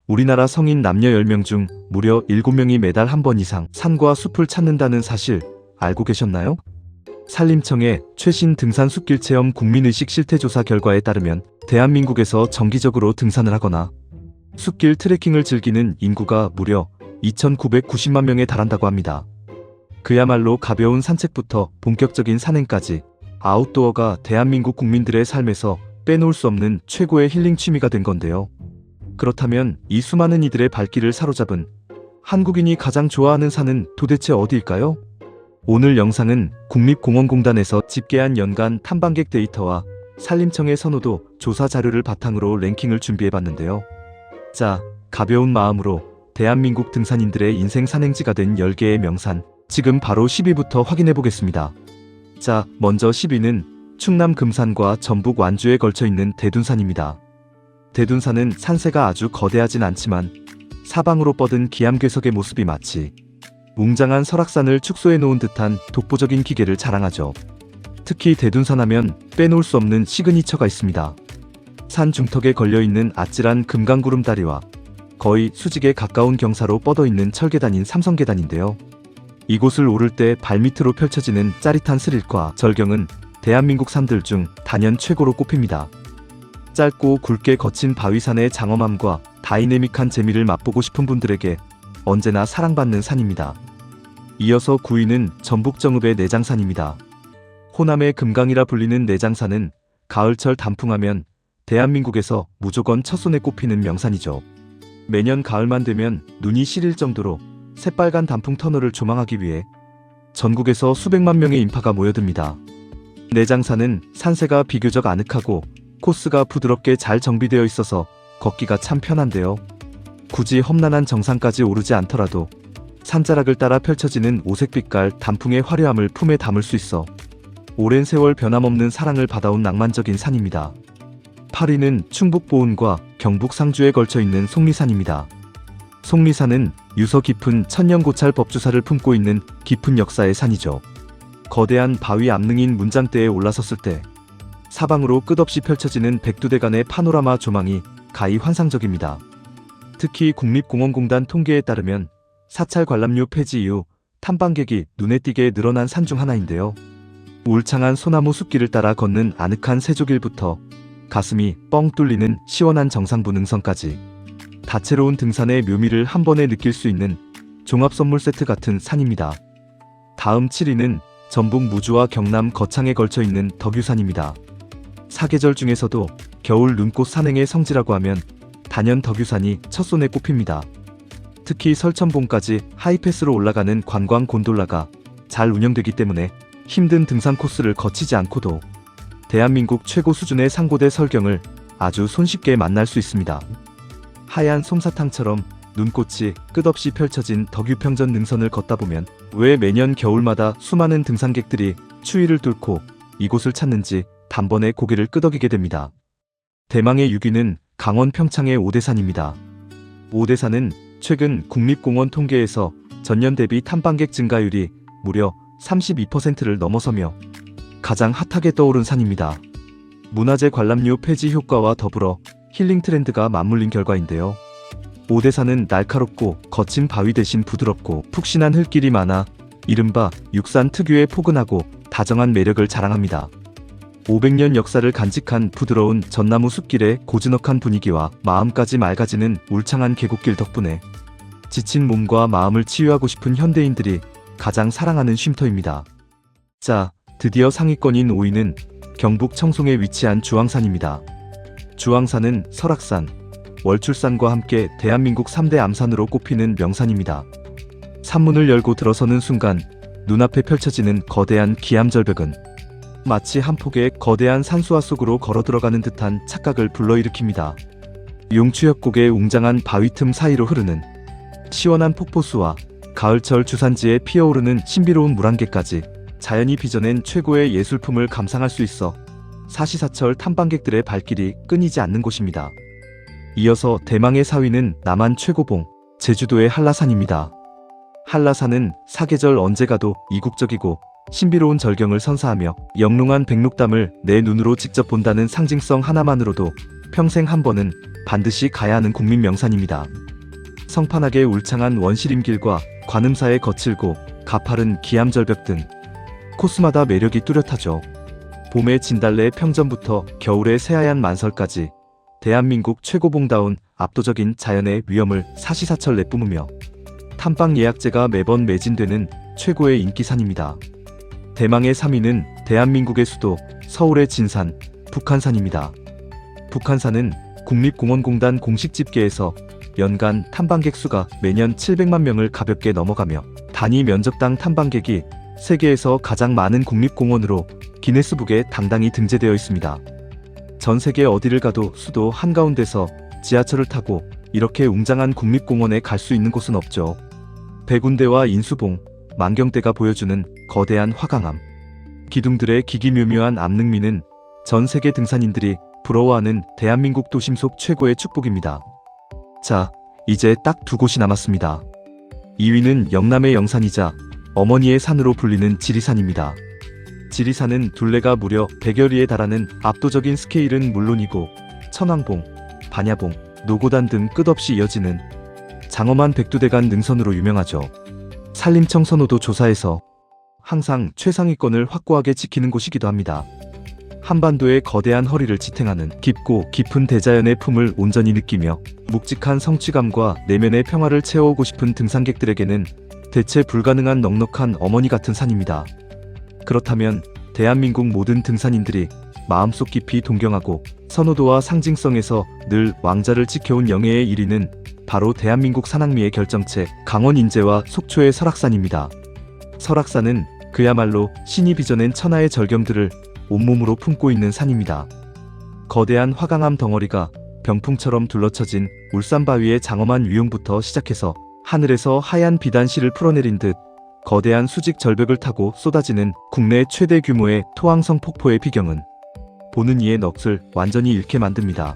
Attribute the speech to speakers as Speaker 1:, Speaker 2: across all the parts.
Speaker 1: 우리나라 성인 남녀 10명 중 무려 7명이 매달 한 번 이상 산과 숲을 찾는다는 사실 알고 계셨나요? 산림청의 최신 등산 숲길 체험 국민의식 실태조사 결과에 따르면 대한민국에서 정기적으로 등산을 하거나 숲길 트레킹을 즐기는 인구가 무려 2,990만 명에 달한다고 합니다. 그야말로 가벼운 산책부터 본격적인 산행까지 아웃도어가 대한민국 국민들의 삶에서 빼놓을 수 없는 최고의 힐링 취미가 된 건데요. 그렇다면 이 수많은 이들의 발길을 사로잡은 한국인이 가장 좋아하는 산은 도대체 어디일까요? 오늘 영상은 국립공원공단에서 집계한 연간 탐방객 데이터와 산림청의 선호도 조사 자료를 바탕으로 랭킹을 준비해봤는데요. 자, 가벼운 마음으로 대한민국 등산인들의 인생 산행지가 된 10개의 명산, 지금 바로 10위부터 확인해보겠습니다. 자, 먼저 10위는 충남 금산과 전북 완주에 걸쳐있는 대둔산입니다. 대둔산은 산세가 아주 거대하진 않지만 사방으로 뻗은 기암괴석의 모습이 마치 웅장한 설악산을 축소해 놓은 듯한 독보적인 기계를 자랑하죠. 특히 대둔산 하면 빼놓을 수 없는 시그니처가 있습니다. 산 중턱에 걸려있는 아찔한 금강구름다리와 거의 수직에 가까운 경사로 뻗어있는 철계단인 삼성계단인데요. 이곳을 오를 때 발밑으로 펼쳐지는 짜릿한 스릴과 절경은 대한민국 산들 중 단연 최고로 꼽힙니다. 짧고 굵게 거친 바위산의 장엄함과 다이내믹한 재미를 맛보고 싶은 분들에게 언제나 사랑받는 산입니다. 이어서 9위는 전북 정읍의 내장산입니다. 호남의 금강이라 불리는 내장산은 가을철 단풍하면 대한민국에서 무조건 첫손에 꼽히는 명산이죠. 매년 가을만 되면 눈이 시릴 정도로 새빨간 단풍 터널을 조망하기 위해 전국에서 수백만 명의 인파가 모여듭니다. 내장산은 산세가 비교적 아늑하고 코스가 부드럽게 잘 정비되어 있어서 걷기가 참 편한데요. 굳이 험난한 정상까지 오르지 않더라도 산자락을 따라 펼쳐지는 오색빛깔 단풍의 화려함을 품에 담을 수 있어 오랜 세월 변함없는 사랑을 받아온 낭만적인 산입니다. 8위는 충북 보은과 경북 상주에 걸쳐있는 속리산입니다. 속리산은 유서 깊은 천년고찰 법주사를 품고 있는 깊은 역사의 산이죠. 거대한 바위 암릉인 문장대에 올라섰을 때 사방으로 끝없이 펼쳐지는 백두대간의 파노라마 조망이 가히 환상적입니다. 특히 국립공원공단 통계에 따르면 사찰 관람료 폐지 이후 탐방객이 눈에 띄게 늘어난 산 중 하나인데요. 울창한 소나무 숲길을 따라 걷는 아늑한 세조길부터 가슴이 뻥 뚫리는 시원한 정상부 능선까지 다채로운 등산의 묘미를 한 번에 느낄 수 있는 종합선물 세트 같은 산입니다. 다음 7위는 전북 무주와 경남 거창에 걸쳐있는 덕유산입니다. 사계절 중에서도 겨울 눈꽃 산행의 성지라고 하면 단연 덕유산이 첫손에 꼽힙니다. 특히 설천봉까지 하이패스로 올라가는 관광 곤돌라가 잘 운영되기 때문에 힘든 등산 코스를 거치지 않고도 대한민국 최고 수준의 상고대 설경을 아주 손쉽게 만날 수 있습니다. 하얀 솜사탕처럼 눈꽃이 끝없이 펼쳐진 덕유평전 능선을 걷다 보면 왜 매년 겨울마다 수많은 등산객들이 추위를 뚫고 이곳을 찾는지 단번에 고개를 끄덕이게 됩니다. 대망의 6위는 강원 평창의 오대산입니다. 오대산은 최근 국립공원 통계에서 전년 대비 탐방객 증가율이 무려 32%를 넘어서며 가장 핫하게 떠오른 산입니다. 문화재 관람료 폐지 효과와 더불어 힐링 트렌드가 맞물린 결과인데요. 오대산은 날카롭고 거친 바위 대신 부드럽고 푹신한 흙길이 많아 이른바 육산 특유의 포근하고 다정한 매력을 자랑합니다. 500년 역사를 간직한 부드러운 전나무 숲길의 고즈넉한 분위기와 마음까지 맑아지는 울창한 계곡길 덕분에 지친 몸과 마음을 치유하고 싶은 현대인들이 가장 사랑하는 쉼터입니다. 자, 드디어 상위권인 5위는 경북 청송에 위치한 주황산입니다. 주황산은 설악산, 월출산과 함께 대한민국 3대 암산으로 꼽히는 명산입니다. 산문을 열고 들어서는 순간 눈앞에 펼쳐지는 거대한 기암절벽은 마치 한 폭의 거대한 산수화 속으로 걸어 들어가는 듯한 착각을 불러일으킵니다. 용추협곡의 웅장한 바위 틈 사이로 흐르는 시원한 폭포수와 가을철 주산지에 피어오르는 신비로운 물안개까지 자연이 빚어낸 최고의 예술품을 감상할 수 있어 사시사철 탐방객들의 발길이 끊이지 않는 곳입니다. 이어서 대망의 4위는 남한 최고봉, 제주도의 한라산입니다. 한라산은 사계절 언제 가도 이국적이고 신비로운 절경을 선사하며 영롱한 백록담을 내 눈으로 직접 본다는 상징성 하나만으로도 평생 한 번은 반드시 가야 하는 국민 명산입니다. 성판하게 울창한 원시림길과 관음사의 거칠고 가파른 기암절벽 등 코스마다 매력이 뚜렷하죠. 봄의 진달래 평전부터 겨울의 새하얀 만설까지 대한민국 최고봉다운 압도적인 자연의 위엄을 사시사철 내뿜으며 탐방 예약제가 매번 매진되는 최고의 인기산입니다. 대망의 3위는 대한민국의 수도 서울의 진산, 북한산입니다. 북한산은 국립공원공단 공식 집계에서 연간 탐방객 수가 매년 700만 명을 가볍게 넘어가며 단위 면적당 탐방객이 세계에서 가장 많은 국립공원으로 기네스북에 당당히 등재되어 있습니다. 전 세계 어디를 가도 수도 한가운데서 지하철을 타고 이렇게 웅장한 국립공원에 갈 수 있는 곳은 없죠. 백운대와 인수봉, 만경대가 보여주는 거대한 화강암, 기둥들의 기기묘묘한 암릉미는 전 세계 등산인들이 부러워하는 대한민국 도심 속 최고의 축복입니다. 자, 이제 딱 두 곳이 남았습니다. 2위는 영남의 영산이자 어머니의 산으로 불리는 지리산입니다. 지리산은 둘레가 무려 100여리에 달하는 압도적인 스케일은 물론이고 천왕봉, 반야봉, 노고단 등 끝없이 이어지는 장엄한 백두대간 능선으로 유명하죠. 산림청 선호도 조사에서 항상 최상위권을 확고하게 지키는 곳이기도 합니다. 한반도의 거대한 허리를 지탱하는 깊고 깊은 대자연의 품을 온전히 느끼며 묵직한 성취감과 내면의 평화를 채워오고 싶은 등산객들에게는 대체 불가능한 넉넉한 어머니 같은 산입니다. 그렇다면 대한민국 모든 등산인들이 마음속 깊이 동경하고 선호도와 상징성에서 늘 왕자를 지켜온 영예의 1위는 바로 대한민국 산악미의 결정체 강원 인제와 속초의 설악산입니다. 설악산은 그야말로 신이 빚어낸 천하의 절경들을 온몸으로 품고 있는 산입니다. 거대한 화강암 덩어리가 병풍처럼 둘러쳐진 울산바위의 장엄한 위용부터 시작해서 하늘에서 하얀 비단실을 풀어내린 듯 거대한 수직 절벽을 타고 쏟아지는 국내 최대 규모의 토항성 폭포의 비경은 보는 이의 넋을 완전히 잃게 만듭니다.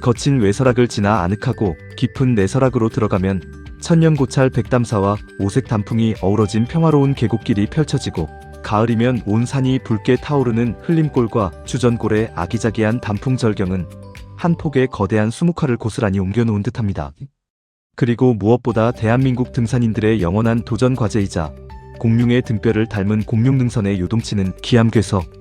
Speaker 1: 거친 외설악을 지나 아늑하고 깊은 내설악으로 들어가면 천년고찰 백담사와 오색 단풍이 어우러진 평화로운 계곡길이 펼쳐지고 가을이면 온 산이 붉게 타오르는 흘림골과 주전골의 아기자기한 단풍 절경은 한 폭의 거대한 수묵화를 고스란히 옮겨놓은 듯합니다. 그리고 무엇보다 대한민국 등산인들의 영원한 도전 과제이자 공룡의 등뼈를 닮은 공룡능선에 요동치는 기암괴석,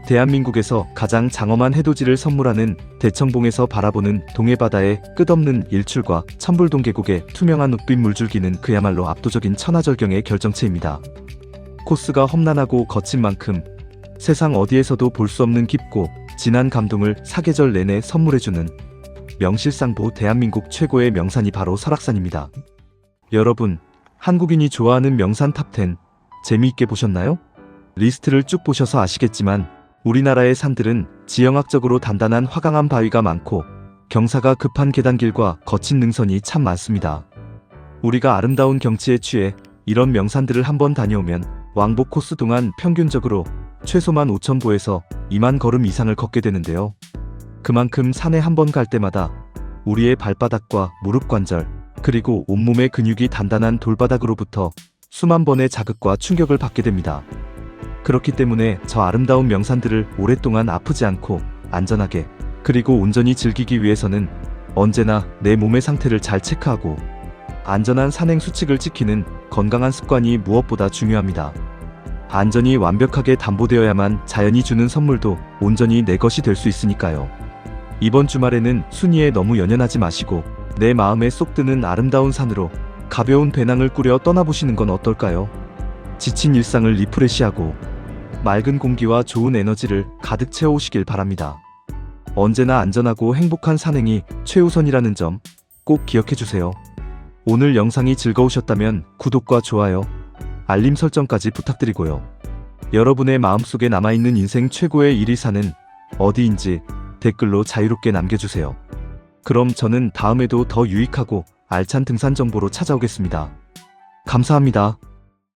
Speaker 1: 대한민국에서 가장 장엄한 해돋이를 선물하는 대청봉에서 바라보는 동해바다의 끝없는 일출과 천불동 계곡의 투명한 욱빛 물줄기는 그야말로 압도적인 천하절경의 결정체입니다. 코스가 험난하고 거친 만큼 세상 어디에서도 볼 수 없는 깊고 진한 감동을 사계절 내내 선물해주는 명실상부 대한민국 최고의 명산이 바로 설악산입니다. 여러분, 한국인이 좋아하는 명산 탑10 재미있게 보셨나요? 리스트를 쭉 보셔서 아시겠지만 우리나라의 산들은 지형학적으로 단단한 화강암 바위가 많고 경사가 급한 계단길과 거친 능선이 참 많습니다. 우리가 아름다운 경치에 취해 이런 명산들을 한번 다녀오면 왕복 코스 동안 평균적으로 최소만 5,000보에서 2만 걸음 이상을 걷게 되는데요. 그만큼 산에 한번 갈 때마다 우리의 발바닥과 무릎 관절, 그리고 온몸의 근육이 단단한 돌바닥으로부터 수만 번의 자극과 충격을 받게 됩니다. 그렇기 때문에 저 아름다운 명산들을 오랫동안 아프지 않고 안전하게 그리고 온전히 즐기기 위해서는 언제나 내 몸의 상태를 잘 체크하고 안전한 산행 수칙을 지키는 건강한 습관이 무엇보다 중요합니다. 안전이 완벽하게 담보되어야만 자연이 주는 선물도 온전히 내 것이 될 수 있으니까요. 이번 주말에는 순위에 너무 연연하지 마시고 내 마음에 쏙 드는 아름다운 산으로 가벼운 배낭을 꾸려 떠나보시는 건 어떨까요? 지친 일상을 리프레시하고 맑은 공기와 좋은 에너지를 가득 채워오시길 바랍니다. 언제나 안전하고 행복한 산행이 최우선이라는 점 꼭 기억해주세요. 오늘 영상이 즐거우셨다면 구독과 좋아요, 알림 설정까지 부탁드리고요. 여러분의 마음속에 남아있는 인생 최고의 1위 산은 어디인지 댓글로 자유롭게 남겨주세요. 그럼 저는 다음에도 더 유익하고 알찬 등산 정보로 찾아오겠습니다. 감사합니다.